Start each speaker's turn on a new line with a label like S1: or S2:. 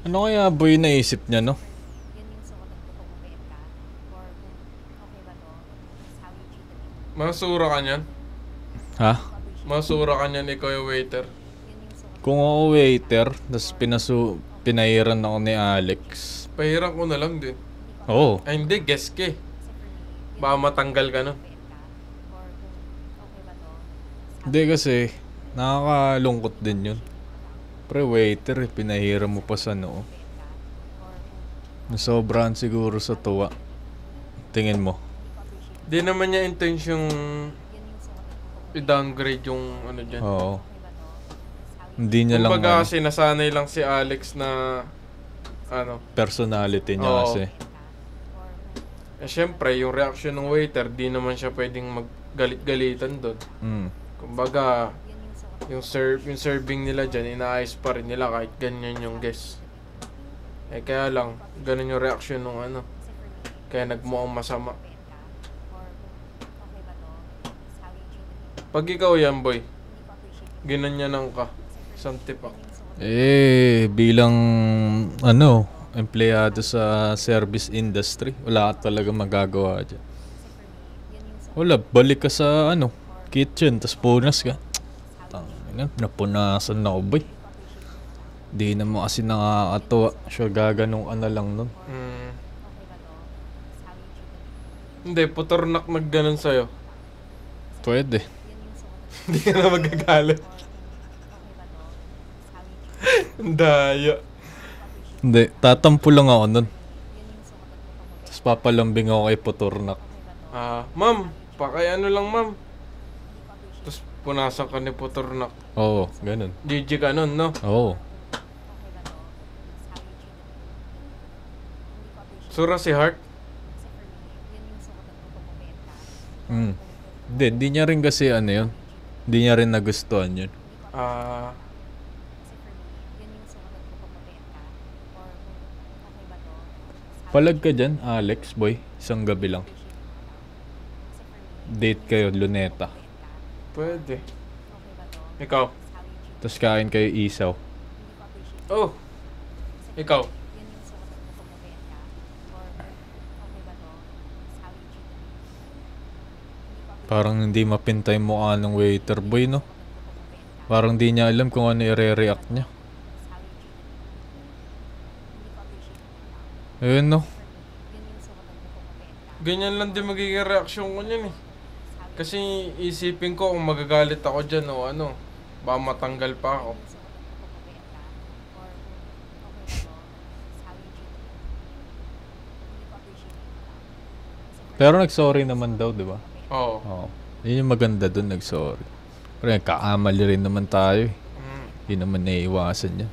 S1: Ano kaya boy naisip niya, no?
S2: Masura ka niyan?
S1: Ha?
S2: Masura ka niyan, ikaw yung waiter.
S1: Kung ako waiter, tas pinairan ako ni Alex.
S2: Pahiram ko na lang din.
S1: Oo.
S2: Ay hindi, guess ka eh. Baka matanggal ka nun.
S1: Hindi kasi, nakakalungkot din yun. Pre waiter, pinahiram mo pa sa noo. Nasobrahan siguro sa tuwa. Tingin mo.
S2: Di naman niya intensyong i-downgrade yung ano dyan.
S1: Oo. Hindi niya lang
S2: Kumbaga
S1: ano,
S2: kasi nasanay lang si Alex na ano.
S1: personality niya
S2: Oo.
S1: kasi.
S2: Eh syempre, yung reaction ng waiter, di naman siya pwedeng maggalit-galitan doon.
S1: Mm.
S2: Kumbaga, yung serving nila dyan, inaayos pa rin nila kahit ganyan yung guest. Eh kaya lang, ganun yung reaction ng ano. Kaya nagmukhang masama. Pag ikaw yan, boy, ginanyanan ka. Isang tipak.
S1: Bilang ano, empleyado sa service industry, wala ka talaga magagawa dyan. Wala, balik ka sa ano, kitchen, tas punas ka. Tangina, napunasan na ako, boy. Di naman kasi nakakatawa. Sure, gaganong ka na lang nun.
S2: Hindi, putornak nagganon sa'yo.
S1: Pwede.
S2: Hindi ka na magagalit. Ang daya.
S1: Hindi, tatampo lang ako nun. Tapos papalambing ako kay Puturnak.
S2: Ma'am, ano lang ma'am. Tapos punasan ka ni putornak.
S1: Oo, ganun.
S2: GG ka nun, no?
S1: Oo.
S2: Sura si Heart.
S1: Hindi niya rin kasi ano yun. Hindi niya rin nagustuhan yun. Palag ka dyan, Alex, boy. Isang gabi lang. Date kayo, Luneta.
S2: Pwede. Ikaw.
S1: Tapos kain kayo isaw.
S2: Oh. Ikaw.
S1: Parang hindi mapintay mukha ng waiter boy, no? Parang di niya alam kung ano i-react niya. Ayun, no?
S2: Ganyan lang din magiging reaksyon ko niyan eh. Kasi isipin ko kung magagalit ako dyan o ano. Baka matanggal pa ako.
S1: Pero nag-sorry naman daw, di ba?
S2: Oo.
S1: Oo. Yun yung maganda dun, nag-sorry. Pero kakamali rin naman tayo eh. Hindi naman naiiwasan yan.